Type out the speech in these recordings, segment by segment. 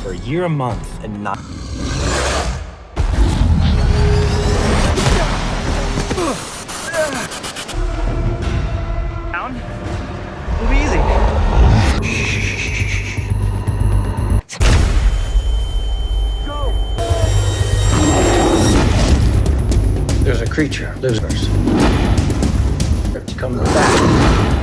for a year, a month, and not. Down. Move easy. Go. There's a creature, losers. It's coming back.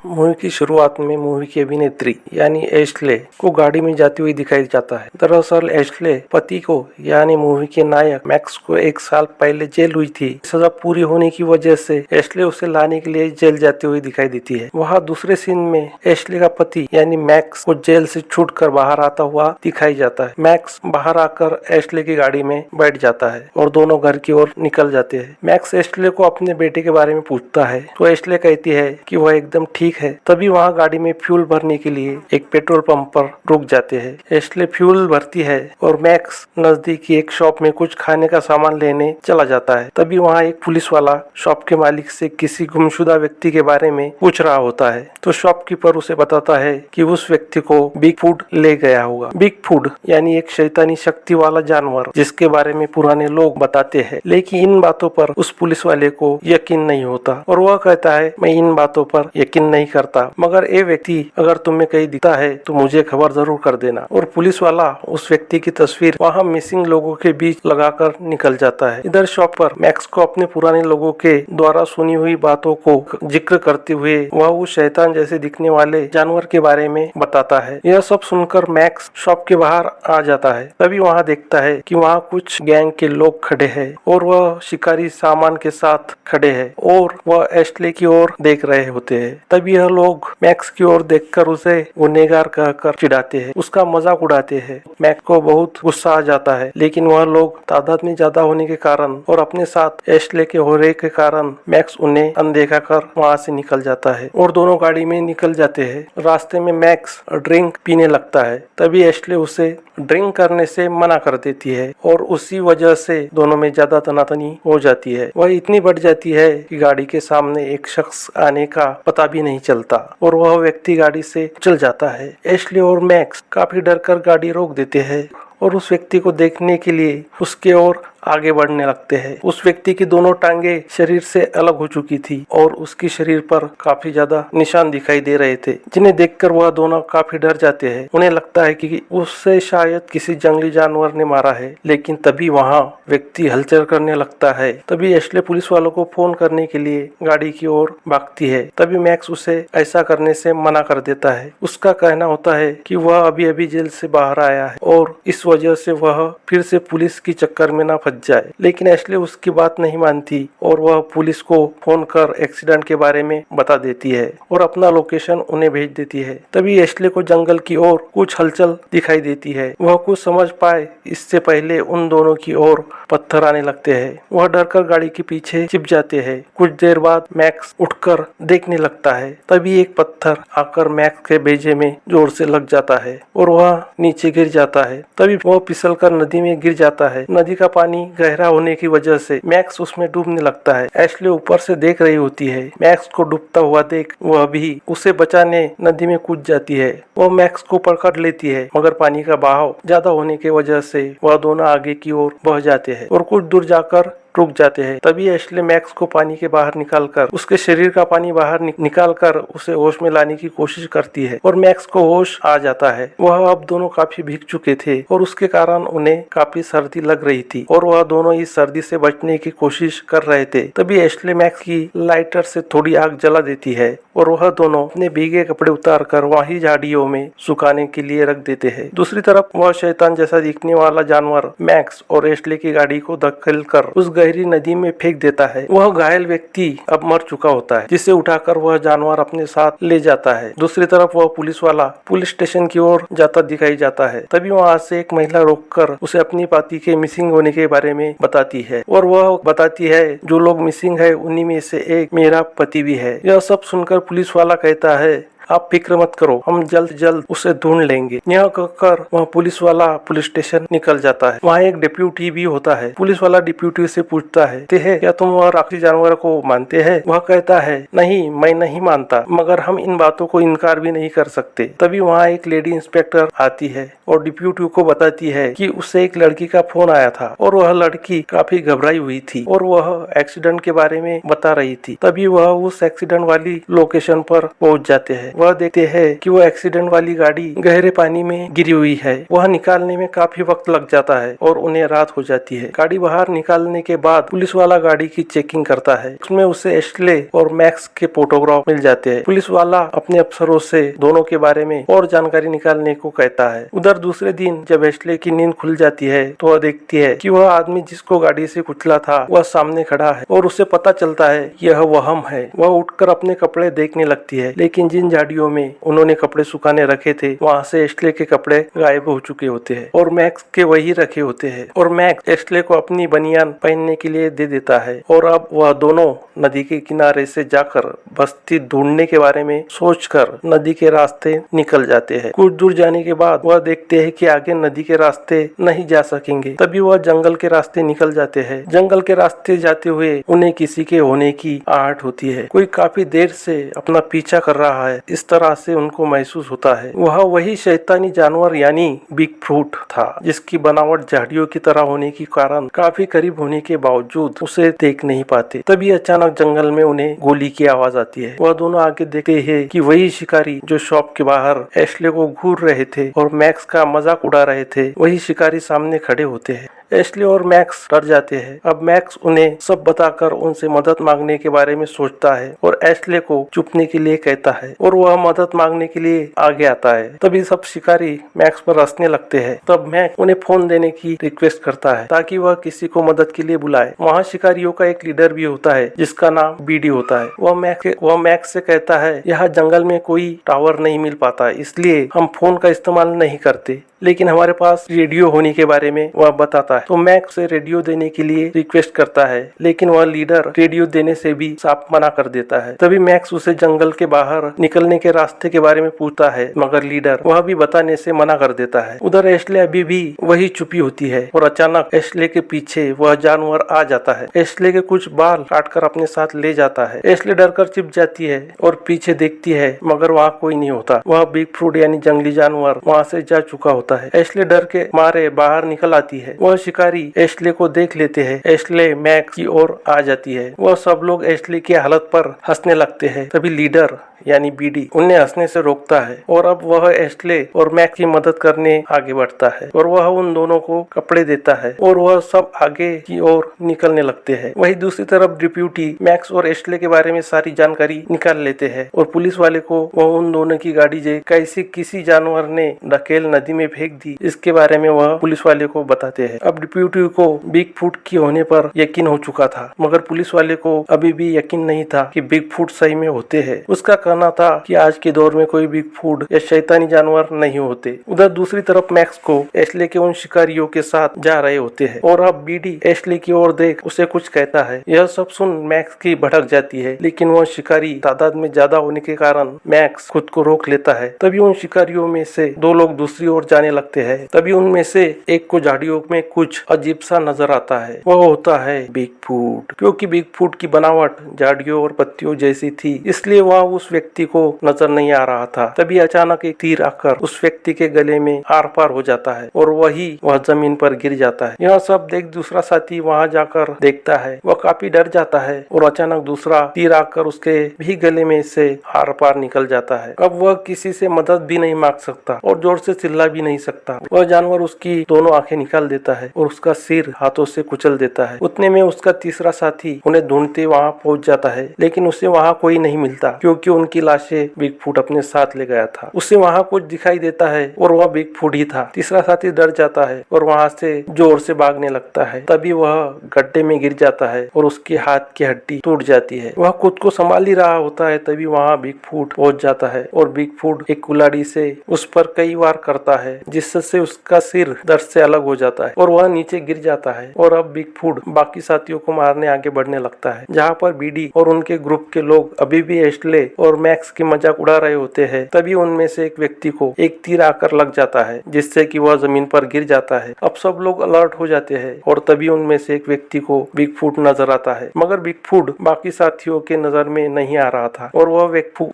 Movie की शुरुआत में movie की अभिनेत्री यानी Ashleigh को गाड़ी में जाती हुई दिखाई जाता है। दरअसल एश्ले पति को यानी मूवी के नायक मैक्स को 1 साल पहले जेल हुई थी। सजा पूरी होने की वजह से एश्ले उसे लाने के लिए जेल जाती हुई दिखाई देती है। वहाँ दूसरे सीन में एश्ले का पति यानी मैक्स को जेल से छूटकर बाहर आता हुआ दिखाई जाता है। मैक्स बाहर आकर एश्ले की गाड़ी में बैठ जाता है और दोनों घर की ओर निकल जाते हैं। मैक्स एश्ले को अपने बेटे के बारे में पूछता है तो एश्ले कहती है कि वह एकदम ठीक है। तभी वहाँ गाड़ी में फ्यूल भरने के लिए एक पेट्रोल पंप पर रुक जाते हैं। एश्ले फ्यूल भरती है और मैक्स नजदीकी एक शॉप में कुछ खाने का सामान लेने चला जाता है। तभी वहाँ एक पुलिस वाला शॉप के मालिक से किसी गुमशुदा व्यक्ति के बारे में पूछ रहा होता है तो शॉपकीपर उसे बताता है कि उस व्यक्ति को बिग फूड ले गया होगा। बिग फूड यानी एक शैतानी शक्ति वाला जानवर जिसके बारे में पुराने लोग बताते हैं, लेकिन इन बातों पर उस पुलिस वाले को यकीन नहीं होता और वह कहता है मैं इन बातों पर यकीन नहीं करता, मगर ये व्यक्ति अगर तुम्हें कहीं दिखता है तो मुझे खबर जरूर कर देना। और पुलिस वाला उस व्यक्ति की तस्वीर वहाँ मिसिंग लोगों के बीच लगाकर निकल जाता है। इधर शॉप पर मैक्स को अपने पुराने लोगों के द्वारा सुनी हुई बातों को जिक्र करते हुए वह उस शैतान जैसे दिखने वाले जानवर के बारे में बताता है। यह सब सुनकर मैक्स शॉप के बाहर आ जाता है। तभी वहाँ देखता है कि वहाँ कुछ गैंग के लोग खड़े हैं और वह शिकारी सामान के साथ खड़े हैं और वह एश्ले की ओर देख रहे होते हैं। तभी यह लोग मैक्स की ओर देखकर उसे गुनहगार कहकर चिढ़ाते हैं, उसका मजाक उड़ाते हैं। मैक्स को बहुत गुस्सा आ जाता है, लेकिन वह लोग तादाद में ज्यादा होने के कारण और अपने साथ एश्ले के होने के कारण मैक्स उन्हें अनदेखा कर वहाँ से निकल जाता है और दोनों गाड़ी में निकल जाते हैं। रास्ते में मैक्स ड्रिंक पीने लगता है। तभी एश्ले उसे ड्रिंक करने से मना कर देती है और उसी वजह से दोनों में ज्यादा तनातनी हो जाती है। वह इतनी बढ़ जाती है कि गाड़ी के सामने एक शख्स आने का पता भी नहीं चलता और वह व्यक्ति गाड़ी से चल जाता है। एश्ले और मैक्स काफी डर कर गाड़ी रोक देते हैं और उस व्यक्ति को देखने के लिए उसके ओर आगे बढ़ने लगते हैं। उस व्यक्ति की दोनों टांगे शरीर से अलग हो चुकी थी और उसकी शरीर पर काफी ज्यादा निशान दिखाई दे रहे थे, जिन्हें देखकर वह दोनों काफी डर जाते हैं। उन्हें लगता है कि उससे शायद किसी जंगली जानवर ने मारा है, लेकिन तभी वहाँ व्यक्ति हलचल करने लगता है। तभी एश्ले पुलिस वालों को फोन करने के लिए गाड़ी की ओर भागती है। तभी मैक्स उसे ऐसा करने से मना कर देता है। उसका कहना होता है कि वह अभी अभी जेल से बाहर आया है और इस वजह से वह फिर से पुलिस की चक्कर में न जाए। लेकिन एश्ले उसकी बात नहीं मानती और वह पुलिस को फोन कर एक्सीडेंट के बारे में बता देती है और अपना लोकेशन उन्हें भेज देती है। तभी एश्ले को जंगल की ओर कुछ हलचल दिखाई देती है। वह कुछ समझ पाए इससे पहले उन दोनों की ओर पत्थर आने लगते हैं। वह डरकर गाड़ी के पीछे छिप जाते हैं। कुछ देर बाद मैक्स उठकर देखने लगता है। तभी एक पत्थर आकर मैक्स के बेजे में जोर से लग जाता है और वह नीचे गिर जाता है। तभी वह फिसलकर नदी में गिर जाता है। नदी का पानी गहरा होने की वजह से मैक्स उसमें डूबने लगता है। एश्ले ऊपर से देख रही होती है। मैक्स को डूबता हुआ देख वह भी उसे बचाने नदी में कूद जाती है। वह मैक्स को पकड़ लेती है, मगर पानी का बहाव ज्यादा होने की वजह से वह दोनों आगे की ओर बह जाते हैं और कुछ दूर जाकर रुक जाते हैं। तभी एश्ले मैक्स को पानी के बाहर निकालकर उसके शरीर का पानी बाहर निकालकर उसे होश में लाने की कोशिश करती है और मैक्स को होश आ जाता है। वह अब दोनों काफी भीग चुके थे और उसके कारण उन्हें काफी सर्दी लग रही थी और वह दोनों इस सर्दी से बचने की कोशिश कर रहे थे। तभी एश्ले मैक्स की लाइटर से थोड़ी आग जला देती है और वह दोनों अपने भीगे कपड़े उतार कर वहीं झाड़ियों में सुखाने के लिए रख देते हैं। दूसरी तरफ वह शैतान जैसा दिखने वाला जानवर मैक्स और एश्ले की गाड़ी को धकेल कर उस गहरी नदी में फेंक देता है। वह घायल व्यक्ति अब मर चुका होता है, जिसे उठाकर वह जानवर अपने साथ ले जाता है। दूसरी तरफ वह पुलिस वाला पुलिस स्टेशन की ओर जाता दिखाई जाता है। तभी वहाँ से एक महिला रोककर उसे अपनी पति के मिसिंग होने के बारे में बताती है और वह बताती है जो लोग मिसिंग है उन्हीं में से एक मेरा पति भी है। यह सब सुनकर पुलिस वाला कहता है आप फिक्र मत करो, हम जल्द जल्द उसे ढूंढ लेंगे। यह कहकर वह पुलिस वाला पुलिस स्टेशन निकल जाता है। वहाँ एक डिप्यूटी भी होता है। पुलिस वाला डिप्यूटी से पूछता है क्या तुम वह राक्षसी जानवर को मानते हैं? वह कहता है नहीं, मैं नहीं मानता, मगर हम इन बातों को इनकार भी नहीं कर सकते। तभी वहाँ एक लेडी इंस्पेक्टर आती है और डिप्यूटी को बताती है कि उसे एक लड़की का फोन आया था और वह लड़की काफी घबराई हुई थी और वह एक्सीडेंट के बारे में बता रही थी। तभी वह उस एक्सीडेंट वाली लोकेशन पर पहुंच जाते हैं। वह देखते हैं कि वह एक्सीडेंट वाली गाड़ी गहरे पानी में गिरी हुई है। वह निकालने में काफी वक्त लग जाता है और उन्हें रात हो जाती है। गाड़ी बाहर निकालने के बाद पुलिस वाला गाड़ी की चेकिंग करता है। उसमें उसे एश्ले और मैक्स के फोटोग्राफ मिल जाते हैं। पुलिस वाला अपने अफसरों से दोनों के बारे में और जानकारी निकालने को कहता है। उधर दूसरे दिन जब एश्ले की नींद खुल जाती है तो वह देखती है कि वह आदमी जिसको गाड़ी से कुचला था वह सामने खड़ा है और उसे पता चलता है यह वहम है। वह उठकर अपने कपड़े देखने लगती है, लेकिन जिन झाड़ियों में उन्होंने कपड़े सुखाने रखे थे वहाँ से एश्ले के कपड़े गायब हो चुके होते हैं और मैक्स के वही रखे होते हैं। और मैक्स एश्ले को अपनी बनियान पहनने के लिए दे देता है और अब वह दोनों नदी के किनारे से जाकर बस्ती ढूंढने के बारे में सोचकर नदी के रास्ते निकल जाते हैं। कुछ दूर जाने के बाद वह देखते हैं कि आगे नदी के रास्ते नहीं जा सकेंगे। तभी वह जंगल के रास्ते निकल जाते हैं। जंगल के रास्ते जाते हुए उन्हें किसी के होने की आहट होती है। कोई काफी देर से अपना पीछा कर रहा है, इस तरह से उनको महसूस होता है। वह वही शैतानी जानवर यानी बिग फूट था, जिसकी बनावट झाड़ियों की तरह होने के कारण काफी करीब होने के बावजूद उसे देख नहीं पाते। तभी अचानक जंगल में उन्हें गोली की आवाज आती है। वह दोनों आगे देखते हैं कि वही शिकारी जो शॉप के बाहर एश्ले को घूर रहे थे और मैक्स का मजाक उड़ा रहे थे, वही शिकारी सामने खड़े होते हैं। एश्ले और मैक्स डर जाते हैं। अब मैक्स उन्हें सब बताकर उनसे मदद मांगने के बारे में सोचता है और एश्ले को चुपने के लिए कहता है और वह मदद मांगने के लिए आगे आता है। तभी सब शिकारी मैक्स पर हंसने लगते हैं। तब मैक्स उन्हें फोन देने की रिक्वेस्ट करता है ताकि वह किसी को मदद के लिए बुलाए। वहाँ शिकारियों का एक लीडर भी होता है जिसका नाम बीडी होता है। वह मैक्स से कहता है यहाँ जंगल में कोई टावर नहीं मिल पाता, इसलिए हम फोन का इस्तेमाल नहीं करते, लेकिन हमारे पास रेडियो होने के बारे में वह बताता है। तो मैक्स उसे रेडियो देने के लिए रिक्वेस्ट करता है, लेकिन वह लीडर रेडियो देने से भी साफ मना कर देता है। तभी मैक्स उसे जंगल के बाहर निकलने के रास्ते के बारे में पूछता है, मगर लीडर वह भी बताने से मना कर देता है। उधर एश्ले अभी भी वही चुपी होती है और अचानक एश्ले के पीछे वह जानवर आ जाता है। एश्ले के कुछ बाल काटकर अपने साथ ले जाता है। एश्ले डरकर छिप जाती है और पीछे देखती है, मगर वहाँ कोई नहीं होता। वह बिग फ्रूट यानी जंगली जानवर वहाँ से जा चुका होता है। एश्ले डर के मारे बाहर निकल आती है। वह शिकारी एश्ले को देख लेते हैं। एश्ले मैक्स की ओर आ जाती है। वह सब लोग एश्ले की हालत पर हंसने लगते हैं। तभी लीडर यानी बीडी उन्हें हंसने से रोकता है और अब वह एश्ले और मैक्स की मदद करने आगे बढ़ता है और वह उन दोनों को कपड़े देता है और वह सब आगे की ओर निकलने लगते हैं। वही दूसरी तरफ डिप्यूटी मैक्स और एश्ले के बारे में सारी जानकारी निकाल लेते हैं और पुलिस वाले को वह उन दोनों की गाड़ी कैसे किसी जानवर ने ढकेल नदी में फेंक दी, इसके बारे में वह पुलिस वाले को बताते हैं। अब डिप्यूटी को बिग फूट की होने पर यकीन हो चुका था, मगर पुलिस वाले को अभी भी यकीन नहीं था कि बिग फूट सही में होते हैं। उसका कहना था कि आज के दौर में कोई बिग फूट या शैतानी जानवर नहीं होते। उधर दूसरी तरफ मैक्स को एश्ले के उन शिकारियों के साथ जा रहे होते हैं और अब बीडी एश्ले की ओर देख उसे कुछ कहता है। यह सब सुन मैक्स की भड़क जाती है, लेकिन वह शिकारी तादाद में ज्यादा होने के कारण मैक्स खुद को रोक लेता है। तभी उन शिकारियों में से दो लोग दूसरी ओर जाने लगते हैं। तभी उनमें से एक को झाड़ियों में कुछ अजीब सा नजर आता है। वह होता है बिग फूट। क्योंकि बिग फूट की बनावट झाड़ियों और पत्तियों जैसी थी, इसलिए वह उस व्यक्ति को नजर नहीं आ रहा था। तभी अचानक एक तीर आकर उस व्यक्ति के गले में आर पार हो जाता है और वह जमीन पर गिर जाता है। यह सब देख दूसरा साथी वहां जाकर देखता है। वह काफी डर जाता है और अचानक दूसरा तीर आकर उसके भी गले में से आर पार निकल जाता है। अब वह किसी से मदद भी नहीं मांग सकता और जोर से चिल्ला भी नहीं सकता। वह जानवर उसकी दोनों आंखें निकाल देता है और उसका सिर हाथों से कुचल देता है। उतने में उसका तीसरा साथी उन्हें ढूंढते वहां पहुंच जाता है, लेकिन उसे वहां कोई नहीं मिलता क्योंकि उनकी लाशें बिग फूट अपने साथ ले गया था। उसे वहां कुछ दिखाई देता है और वह बिग फूट ही था। तीसरा साथी डर जाता है और वहां से जोर से भागने लगता है। तभी वह गड्ढे में गिर जाता है और उसके हाथ की हड्डी टूट जाती है। वह खुद को संभाल ही रहा होता है, तभी वहां बिग फूट पहुंच जाता है और बिग फूट एक कुल्हाड़ी से उस पर कई वार करता है, जिससे उसका सिर दर्द से अलग हो जाता है और वह नीचे गिर जाता है। और अब बिगफूट बाकी साथियों को मारने आगे बढ़ने लगता है। जहाँ पर बीडी और उनके ग्रुप के लोग अभी भी एश्ले और मैक्स की मजाक उड़ा रहे होते हैं, तभी उनमें से एक व्यक्ति को एक तीर आकर लग जाता है, जिससे कि वह जमीन पर गिर जाता है। अब सब लोग अलर्ट हो जाते हैं और तभी उनमें से एक व्यक्ति को बिगफूट नजर आता है, मगर बिगफूट बाकी साथियों के नजर में नहीं आ रहा था और वह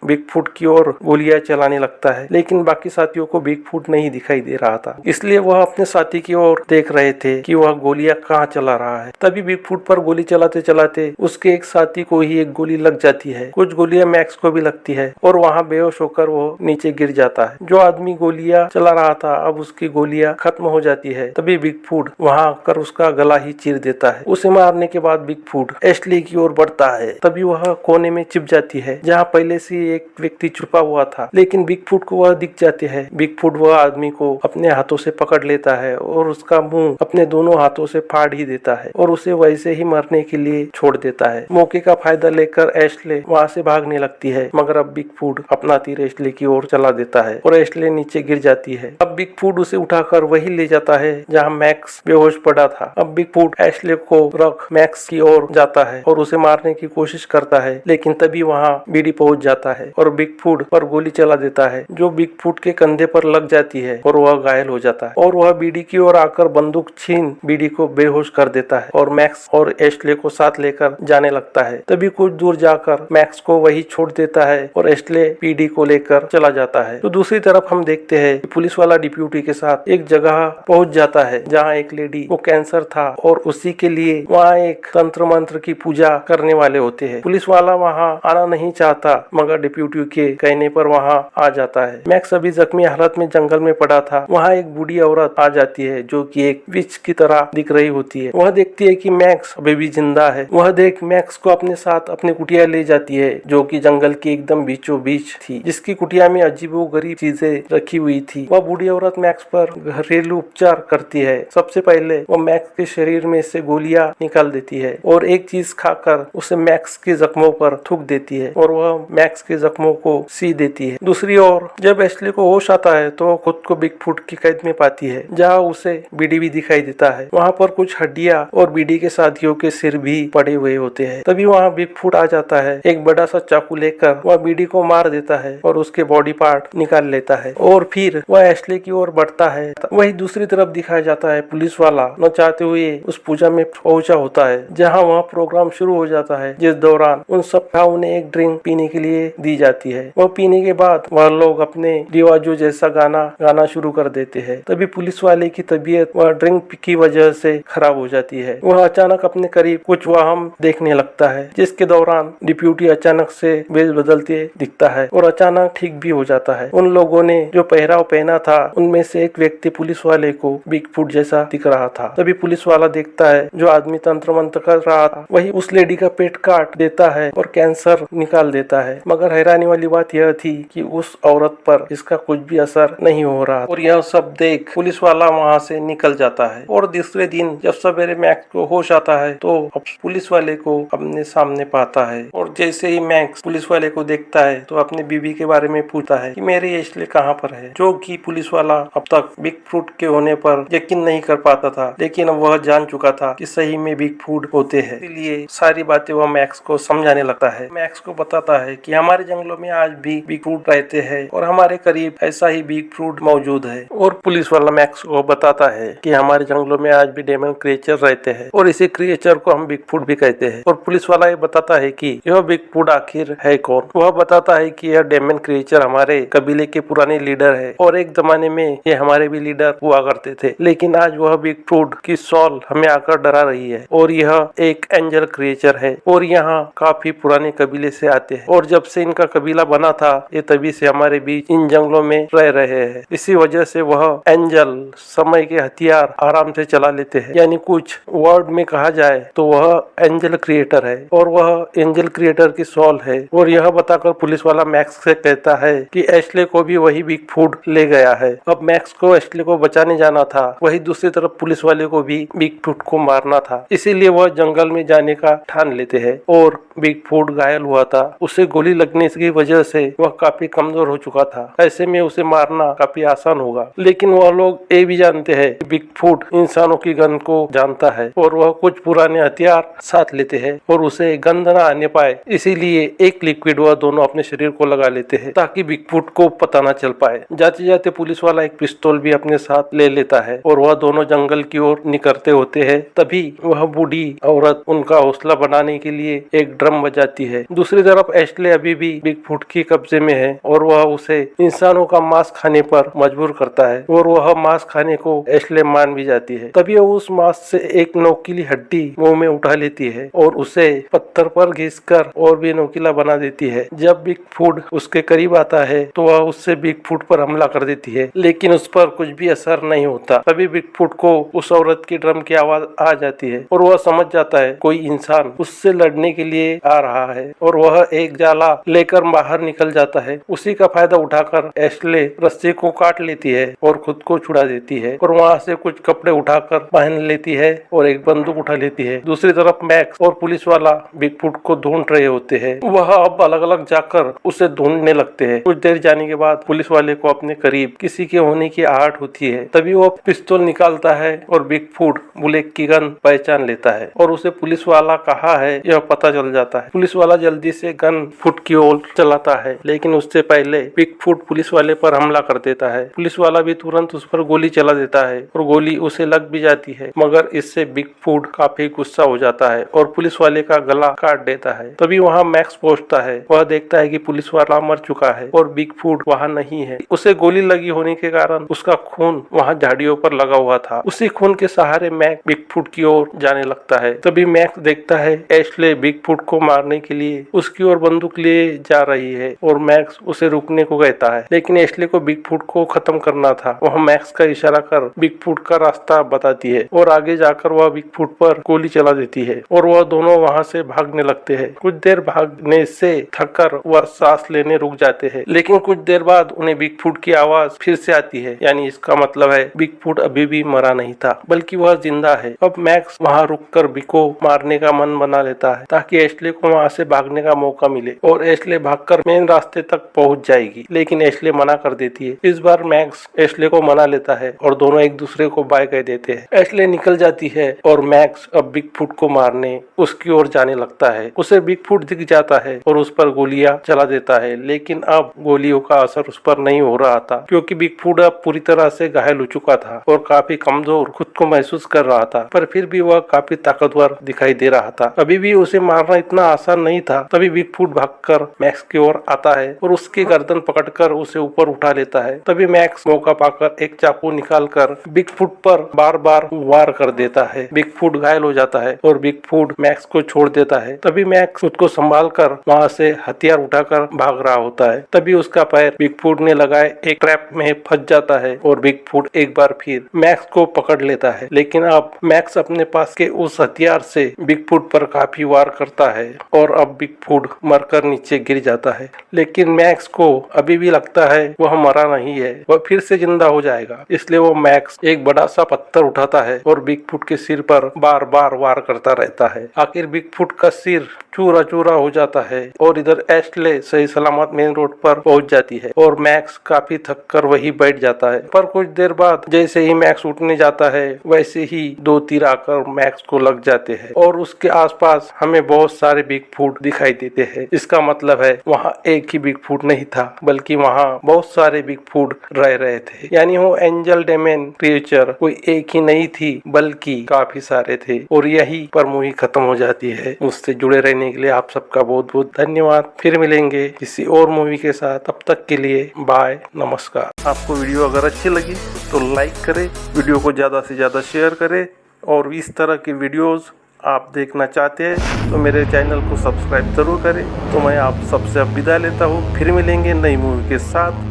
बिगफूट की ओर गोलियां चलाने लगता है, लेकिन बाकी साथियों को बिगफूट नहीं दिखाई दे रहा था, इसलिए वह अपने साथी की ओर देख रहे थे कि वह गोलियां कहाँ चला रहा है। तभी बिगफूट पर गोली चलाते चलाते उसके एक साथी को ही एक गोली लग जाती है। कुछ गोलियां मैक्स को भी लगती है और वहाँ बेहोश होकर वो नीचे गिर जाता है। जो आदमी गोलियां चला रहा था अब उसकी गोलियां खत्म हो जाती है। तभी बिगफूट वहाँ आकर उसका गला ही चीर देता है। उसे मारने के बाद बिगफूट एश्ले की ओर बढ़ता है। तभी वह कोने में छिप जाती है जहाँ पहले से एक व्यक्ति छुपा हुआ था, लेकिन बिगफूट को वह दिख जाते हैं। बिगफूट वह आदमी को अपने हाथों से पकड़ लेता है और उसका मुंह अपने दोनों हाथों से फाड़ ही देता है और उसे वैसे ही मरने के लिए छोड़ देता है। मौके का फायदा लेकर एश्ले वहाँ से भागने लगती है, मगर अब बिगफूट अपना तीर एश्ले की ओर चला देता है और एश्ले नीचे गिर जाती है। अब बिगफूट उसे उठाकर वही ले जाता है जहाँ मैक्स बेहोश पड़ा था। अब बिगफूट एश्ले को रख मैक्स की ओर जाता है और उसे मारने की कोशिश करता है, लेकिन तभी वहाँ बीडी पहुंच जाता है और बिगफूट पर गोली चला देता है, जो बिगफूट के कंधे पर लग जाती है और वह घायल हो जाता है। और वह बीडी की ओर आकर बंदूक छीन बीडी को बेहोश कर देता है और मैक्स और एश्ले को साथ लेकर जाने लगता है। तभी कुछ दूर जाकर मैक्स को वही छोड़ देता है और एश्ले बीडी को लेकर चला जाता है। तो दूसरी तरफ हम देखते हैं कि पुलिस वाला डिप्यूटी के साथ एक जगह पहुंच जाता है जहां एक लेडी को कैंसर था और उसी के लिए वहां एक तंत्र मंत्र की पूजा करने वाले होते हैं। पुलिस वाला वहां आना नहीं चाहता, मगर डिप्यूटी के कहने पर वहां आ जाता है। मैक्स अभी जख्मी हालत में जंगल में पड़ा था। वहां एक बूढ़ी औरत आ जाती है जो कि एक विच की तरह दिख रही होती है। वह देखती है कि मैक्स अभी भी जिंदा है। वह देख मैक्स को अपने साथ अपनी कुटिया ले जाती है, जो कि जंगल की एकदम बीचों बीच थी, जिसकी कुटिया में अजीबोगरीब चीजें रखी हुई थी। वह बूढ़ी औरत मैक्स पर घरेलू उपचार करती है। सबसे पहले वह मैक्स के शरीर में से गोलियां निकाल देती है और एक चीज खाकर उसे मैक्स के जख्मों पर थूक देती है और वह मैक्स के जख्मों को सी देती है। दूसरी ओर जब एश्ले को होश आता है तो वह खुद को बिगफूट की कैद में पाती है, जहाँ उसे बीडी भी दिखाई देता है। वहाँ पर कुछ हड्डियां और बीडी के साथियों के सिर भी पड़े हुए होते हैं। तभी वहाँ बिगफूट आ जाता है। एक बड़ा सा चाकू लेकर वह बीडी को मार देता है और उसके बॉडी पार्ट निकाल लेता है और फिर वह एश्ले की ओर बढ़ता है। वही दूसरी तरफ दिखाया जाता है पुलिस वाला न चाहते हुए उस पूजा में पहुंचा होता है, जहाँ वह प्रोग्राम शुरू हो जाता है, जिस दौरान उन सब का उन्हें एक ड्रिंक पीने के लिए दी जाती है। वह पीने के बाद वह लोग अपने रिवाजों जैसा गाना शुरू कर देते हैं। तभी पुलिस वाले की तबीयत वह ड्रिंक की वजह से खराब हो जाती है। वह अचानक अपने करीब कुछ वाहन देखने लगता है, जिसके दौरान डिप्यूटी अचानक से वेश बदलते दिखता है और अचानक ठीक भी हो जाता है। उन लोगों ने जो पहराव पहना था उनमें से एक व्यक्ति पुलिस वाले को बिगफूट जैसा दिख रहा था। तभी पुलिस वाला देखता है जो आदमी तंत्र मंत्र कर रहा था वही उस लेडी का पेट काट देता है और कैंसर निकाल देता है। मगर हैरानी वाली बात यह थी कि उस औरत पर इसका कुछ भी असर नहीं हो रहा और यह सब देख पुलिस वाला वहाँ से निकल जाता है। और दूसरे दिन जब सवेरे मैक्स को होश आता है तो पुलिस वाले को अपने सामने पाता है और जैसे ही मैक्स पुलिस वाले को देखता है तो अपने बीवी के बारे में पूछता है कि मेरी एश्ले कहाँ पर है, जो कि पुलिस वाला अब तक बिगफूट के होने पर यकीन नहीं कर पाता था, लेकिन अब वह जान चुका था कि सही में बिगफूट होते हैं। इसलिए सारी बातें वह मैक्स को समझाने लगता है। मैक्स को बताता है कि हमारे जंगलों में आज भी बिगफूट रहते हैं और हमारे करीब ऐसा ही बिगफूट मौजूद है। और पुलिस वाला मैक्स को बताता है कि हमारे जंगलों में आज भी डेमन क्रिएचर रहते हैं और इसी क्रिएचर को हम बिगफूट भी कहते हैं। और पुलिस वाला ये बताता है कि यह बिगफूट आखिर है कौन। वह बताता है कि यह डेमन क्रिएचर हमारे कबीले के पुराने लीडर है और एक जमाने में ये हमारे भी लीडर हुआ करते थे, लेकिन आज वह बिगफूट की सॉल हमें आकर डरा रही है और यह एक एंजल क्रिएचर है और यहाँ काफी पुराने कबीले से आते हैं और जब से इनका कबीला बना था ये तभी से हमारे बीच इन जंगलों में रह रहे हैं। इसी वजह से वह एंजल समय के हथियार आराम से चला लेते हैं, यानी कुछ वर्ड में कहा जाए तो वह एंजल क्रिएटर है और वह एंजल क्रिएटर की सॉल है। और यह बताकर पुलिस वाला मैक्स से कहता है कि एश्ले को भी वही बिगफूट ले गया है। अब मैक्स को एश्ले को बचाने जाना था, वही दूसरी तरफ पुलिस वाले को भी बिगफूट को मारना था, इसीलिए वह जंगल में जाने का ठान लेते हैं। और बिगफूट घायल हुआ था, उसे गोली लगने की वजह से वह काफी कमजोर हो चुका था, ऐसे में उसे मारना काफी आसान होगा। लेकिन वह लोग ये भी जानते हैं कि बिगफुट इंसानों की गंध को जानता है और वह कुछ पुराने हथियार साथ लेते हैं और उसे गंध न आने पाए, इसीलिए एक लिक्विड वह दोनों अपने शरीर को लगा लेते हैं ताकि बिगफुट को पता न चल पाए। जाते जाते पुलिस वाला एक पिस्तौल भी अपने साथ ले लेता है और वह दोनों जंगल की ओर निकलते होते हैं। तभी वह बूढ़ी औरत उनका हौसला बनाने के लिए एक ड्रम बजाती है। दूसरी तरफ एशले अभी भी बिगफुट के कब्जे में है और वह उसे इंसानों का मांस खाने पर मजबूर करता है और वह मांस खाने को एशले मान भी जाती है। तभी वह उस मांस से एक नोकीली हड्डी मुंह में उठा लेती है और उसे पत्थर पर घिसकर और भी नोकीला बना देती है। जब बिगफुट उसके करीब आता है तो वह उससे बिगफुट पर हमला कर देती है, लेकिन उस पर कुछ भी असर नहीं होता। तभी बिगफुट को उस औरत की ड्रम की आवाज आ जाती है और वह समझ जाता है कोई इंसान उससे लड़ने के लिए आ रहा है और वह एक जाला लेकर बाहर निकल जाता है। उसी का फायदा उठाकर एशले रस्सी को काट लेती है और खुद को छुड़ा देती है और वहाँ से कुछ कपड़े उठाकर पहन लेती है और एक बंदूक उठा लेती है। दूसरी तरफ मैक्स और पुलिस वाला बिगफुट को ढूंढ रहे होते हैं। वह अब अलग अलग जाकर उसे ढूंढने लगते हैं। कुछ देर जाने के बाद पुलिस वाले को अपने करीब किसी के होने की आहट होती है। तभी वो पिस्तौल निकालता है और बिगफुट बुलेट की गन पहचान लेता है और उसे पुलिस वाला कहा है यह पता चल जाता है। पुलिस वाला जल्दी से गन फुट की ओर चलाता है, लेकिन उससे पहले बिगफुट पुलिस वाले पर हमला कर देता है। पुलिस वाला भी तुरंत उस पर गोली चला देता है और गोली उसे लग भी जाती है, मगर इससे बिगफुट काफी गुस्सा हो जाता है और पुलिस वाले का गला काट देता है। तभी वहाँ मैक्स पहुँचता है। वह देखता है कि पुलिस वाला मर चुका है और बिगफुट वहाँ नहीं है। उसे गोली लगी होने के कारण उसका खून वहाँ झाड़ियों पर लगा हुआ था। उसी खून के सहारे मैक्स बिगफुट की ओर जाने लगता है। तभी मैक्स देखता है एशले बिगफुट को मारने के लिए उसकी ओर बंदूक लिए जा रही है और मैक्स उसे रुकने को कहता है, लेकिन एशले को बिगफुट को खत्म करना था। वह मैक्स का इशारा कर बिगफुट का रास्ता बताती है और आगे जाकर वह बिगफुट पर गोली चला देती है और वह दोनों वहाँ से भागने लगते हैं। कुछ देर भागने से थककर वह सांस लेने रुक जाते हैं, लेकिन कुछ देर बाद उन्हें बिगफुट की आवाज फिर से आती है, यानी इसका मतलब है बिगफुट अभी भी मरा नहीं था, बल्कि वह जिंदा है। अब मैक्स वहाँ रुककर बिग को मारने का मन बना लेता है ताकि एशले को वहाँ से भागने का मौका मिले और एशले भागकर मेन रास्ते तक पहुँच जाएगी, लेकिन एशले मना कर देती है। इस बार मैक्स एशले को मना लेता है और दोनों एक दूसरे को बाय कह देते हैं। एशले निकल जाती है और मैक्स अब बिगफुट को मारने उसकी ओर जाने लगता है। उसे बिगफुट दिख जाता है और उस पर गोलियां चला देता है, लेकिन अब गोलियों का असर उस पर नहीं हो रहा था क्योंकि बिगफुट अब पूरी तरह से घायल हो चुका था और काफी कमजोर खुद को महसूस कर रहा था, पर फिर भी वह काफी ताकतवर दिखाई दे रहा था। अभी भी उसे मारना इतना आसान नहीं था। तभी बिगफुट भागकर मैक्स की ओर आता है और उसकी गर्दन पकड़कर उसे ऊपर उठा लेता है। तभी मैक्स मौका पाकर एक चाकू निकालकर बिगफुट पर बार बार वार कर देता है। बिगफुट घायल हो जाता है और बिगफुट मैक्स को छोड़ देता है। तभी मैक्स खुद को संभालकर वहाँ से हथियार उठाकर भाग रहा होता है। तभी उसका पैर बिगफुट ने लगाए एक ट्रैप में फंस जाता है और बिगफुट एक बार फिर मैक्स को पकड़ लेता है, लेकिन अब मैक्स अपने पास के उस हथियार से बिगफुट पर काफी वार करता है और अब बिगफुट मरकर नीचे गिर जाता है। लेकिन मैक्स को अभी भी लगता है वह मरा नहीं है, वह फिर से जिंदा हो जाएगा। इसलिए वो मैक्स एक बड़ा सा पत्थर उठाता है और बिगफुट के सिर पर बार बार वार करता रहता है। आखिर बिगफुट का सिर चूरा चूरा हो जाता है और इधर एशले सही सलामत मेन रोड पर पहुंच जाती है और मैक्स काफी थक कर वही बैठ जाता है। पर कुछ देर बाद जैसे ही मैक्स उठने जाता है वैसे ही दो तीर आकर मैक्स को लग जाते हैं और उसके आसपास हमें बहुत सारे बिगफुट दिखाई देते हैं। इसका मतलब है वहाँ एक ही बिगफुट नहीं था, बल्कि वहाँ बहुत सारे बिगफुट रह रहे थे, यानी वो एंजल डेमन क्रिएचर कोई एक ही नहीं थी बल्कि काफी सारे थे। और यही पर मूवी खत्म हो जाती है। मुझसे जुड़े रहने के लिए आप सबका बहुत बहुत धन्यवाद। फिर मिलेंगे किसी और मूवी के साथ, तब तक के लिए बाय, नमस्कार। आपको वीडियो अगर अच्छी लगी तो लाइक करें, वीडियो को ज्यादा से ज्यादा शेयर करें और इस तरह की वीडियोस आप देखना चाहते हैं तो मेरे चैनल को सब्सक्राइब जरूर करें। तो मैं आप सबसे अब विदा लेता हूँ, फिर मिलेंगे नई मूवी के साथ,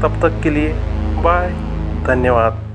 तब तक के लिए बाय, धन्यवाद।